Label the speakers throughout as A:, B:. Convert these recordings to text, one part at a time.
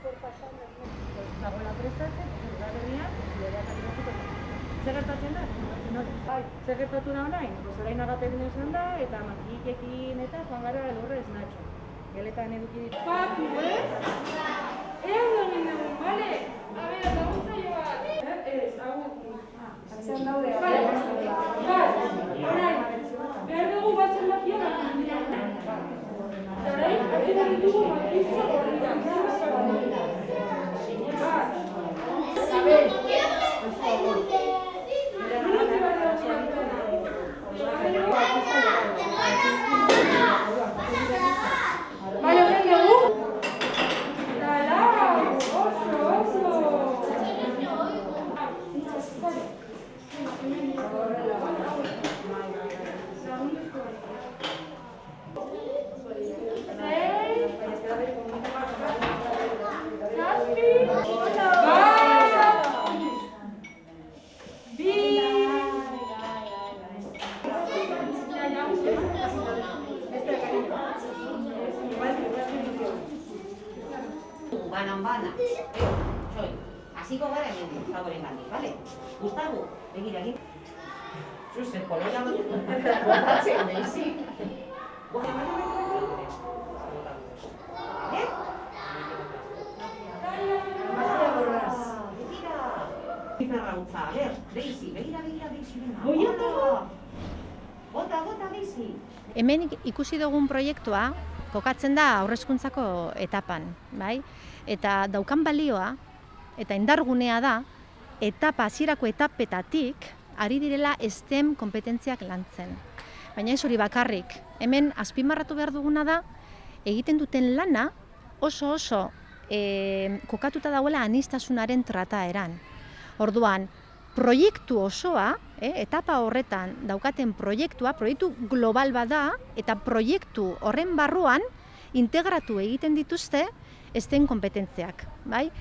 A: Dagoela prestatzen, udalerrian, legeak adieraziko. Zer gertatzen da? Zer gertatu da orain? Orain agapen izan da, eta makillekin eta joan gara elurre esnatxo. Geletan eduki ditu.
B: Papu, egin dugu, bale? Abera, laguntza joa. Ez, hau.
C: Atzean daude.
B: Orain, behar dugu batzen makia bat. Orain, atera ditugu makizia horretan.
D: Banan-bana, soy. Hasiko gara hemen faboren gandik, bale? Gustavo, begira egin. Zuzen, koloia botatzen, deizi. Iperrautza, a ber, Daisy, begira, Daisy, venga. Bota, Daisy.
E: Hemen ikusi dugun proiektua kokatzen da haurreskuntzako etapan, bai? Eta daukan balioa eta indargunea da hasierako etapetatik ari direla STEM konpetentziak lantzen. Baina ez hori bakarrik, hemen azpimarratu behar duguna da egiten duten lana oso kokatuta dagoela aniztasunaren trataeran. Orduan, proiektu osoa, etapa horretan daukaten proiektu global bada eta proiektu horren barruan integratu egiten dituzte STEM konpetentziak, bai?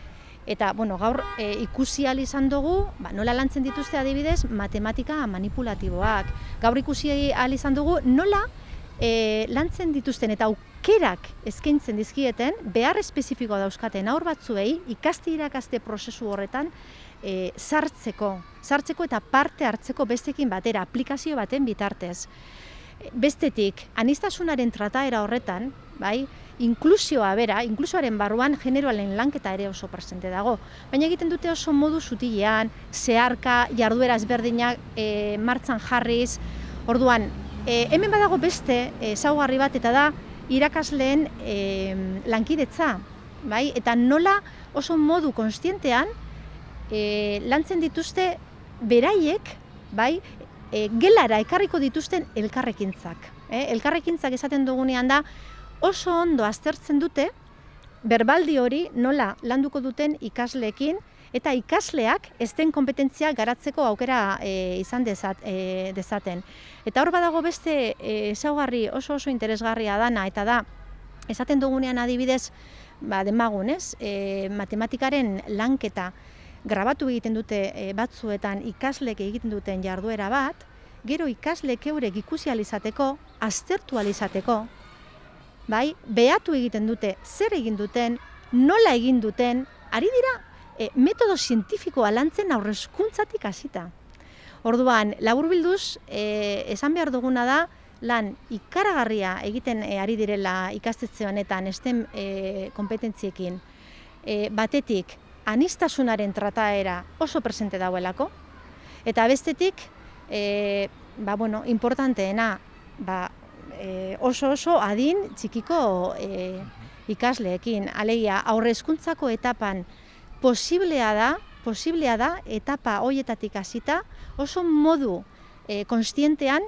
E: Eta, bueno, gaur ikusi ahal izan dugu, nola lantzen dituzte adibidez matematika manipulatiboak. Gaur ikusi ahal izan dugu nola lantzen dituzten eta aukerak eskaintzen dizkieten behar espezifikoa dauzkaten haur batzuei ikasti-irakaste prozesu horretan sartzeko eta parte hartzeko bestekin batera, aplikazio baten bitartez. Bestetik, aniztasunaren trataera horretan, bai, inklusioaren barruan generoaren lanketa ere oso presente dago. Baina egiten dute oso modu sutilean, zeharka, jarduera ezberdinak martxan jarriz. Orduan, hemen badago beste ezaugarri bat eta da irakasleen lankidetza, bai? Eta nola oso modu konstientean lantzen dituzte beraiek, bai, gelara ekarriko dituzten elkarrekintzak. Elkarrekintzak esaten dugunean da oso ondo aztertzen dute berbaldi hori nola landuko duten ikasleekin eta ikasleak STEM konpetentzia garatzeko aukera izan dezaten. Eta hor badago beste ezaugarri oso interesgarria dana eta da esaten dugunean adibidez demagun, matematikaren lanketa grabatu egiten dute batzuetan ikasleek egiten duten jarduera bat, gero ikasleek eurek ikusi ahal izateko, aztertu ahal izateko, bai, behatu egiten dute, zer egin duten, nola egin duten, ari dira metodo zientifikoa lantzen haurreskuntzatik hasita. Orduan, laburbilduz, esan behar duguna da, lan ikaragarria egiten ari direla ikastetxe honetan STEM konpetentziekin. Batetik, aniztasunaren trataera oso presente dauelako, eta bestetik, importanteena, oso adin txikiko ikasleekin. Alegia, haurreskuntzako etapan posiblea da etapa hoietatik hasita oso modu konstientean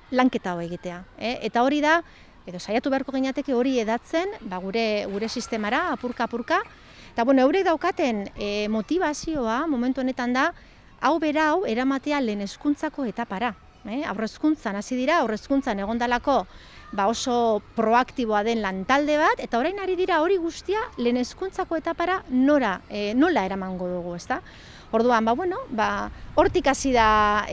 E: lanketa hau egitea. Eta hori da, edo saiatu beharko ginateke hori edatzen gure sistemara, apurka. Eta eurek daukaten motivazioa momentu honetan da, hau eramatea lehen hezkuntzako etapara. Aurrezkuntzan hasi dira, aurrezkuntzan egondalako oso proaktiboa den lantalde bat, eta orain ari dira hori guztia lehen hezkuntzako etapara nola eramango dugu, ezta? Orduan, hortik hasi da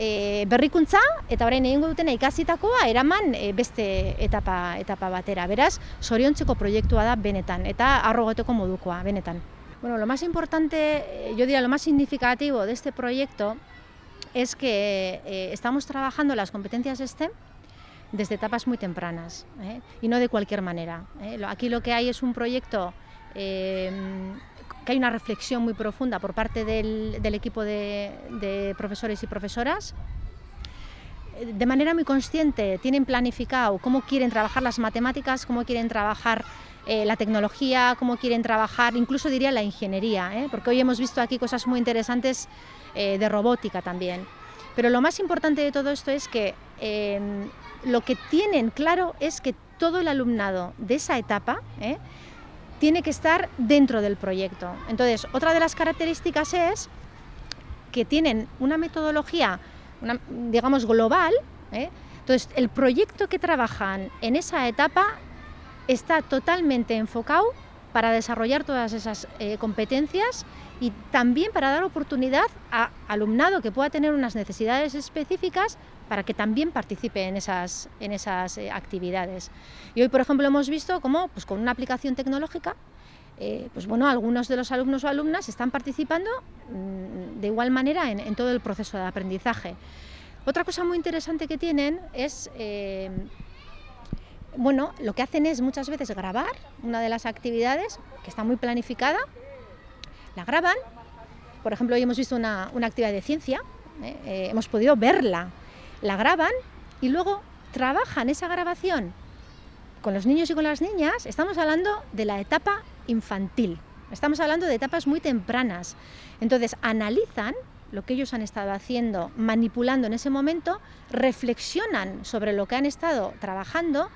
E: berrikuntza, eta orain egingo dutena ikasitakoa eraman beste etapa batera. Beraz, zoriontzeko proiektua da benetan, eta harro egoteko modukoa, benetan. Bueno, lo más importante, yo diría lo más significativo de este proyecto es que estamos trabajando las competencias STEM desde etapas muy tempranas, y no de cualquier manera. Aquí lo que hay es un proyecto que hay una reflexión muy profunda por parte del equipo de profesores y profesoras. De manera muy consciente tienen planificado cómo quieren trabajar las matemáticas, cómo quieren trabajar la tecnología, cómo quieren trabajar, incluso diría la ingeniería, porque hoy hemos visto aquí cosas muy interesantes de robótica también. Pero lo más importante de todo esto es que lo que tienen claro es que todo el alumnado de esa etapa tiene que estar dentro del proyecto. Entonces, otra de las características es que tienen una metodología, digamos, global. Entonces, el proyecto que trabajan en esa etapa está totalmente enfocado para desarrollar todas esas competencias y también para dar oportunidad a alumnado que pueda tener unas necesidades específicas para que también participe en esas actividades. Y hoy, por ejemplo, hemos visto cómo, pues, con una aplicación tecnológica, algunos de los alumnos o alumnas están participando de igual manera en todo el proceso de aprendizaje. Otra cosa muy interesante que tienen es, lo que hacen es muchas veces grabar una de las actividades que está muy planificada, la graban. Por ejemplo, hoy hemos visto una actividad de ciencia, hemos podido verla. La graban y luego trabajan esa grabación con los niños y con las niñas. Estamos hablando de la etapa infantil, estamos hablando de etapas muy tempranas. Entonces analizan lo que ellos han estado haciendo, manipulando en ese momento, reflexionan sobre lo que han estado trabajando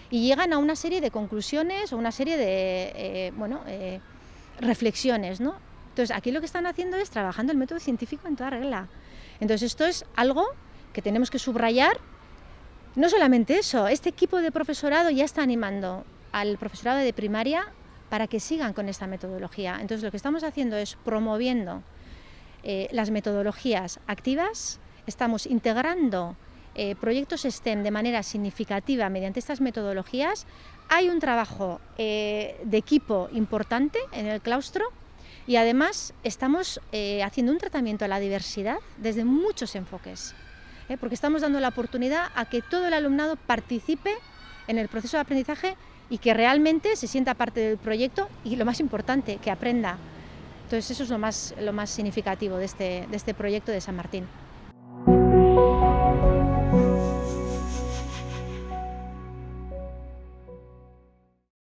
E: y llegan a una serie de conclusiones o una serie de reflexiones, ¿no? Entonces aquí lo que están haciendo es trabajando el método científico en toda regla. Entonces esto es algo que tenemos que subrayar. No solamente eso, este equipo de profesorado ya está animando al profesorado de primaria para que sigan con esta metodología. Entonces lo que estamos haciendo es promoviendo las metodologías activas, estamos integrando proyectos STEM de manera significativa mediante estas metodologías. Hay un trabajo de equipo importante en el claustro y además estamos haciendo un tratamiento a la diversidad desde muchos enfoques. Porque estamos dando la oportunidad a que todo el alumnado participe en el proceso de aprendizaje y que realmente se sienta parte del proyecto y, lo más importante, que aprenda. Entonces eso es lo más significativo de este proyecto de San Martín.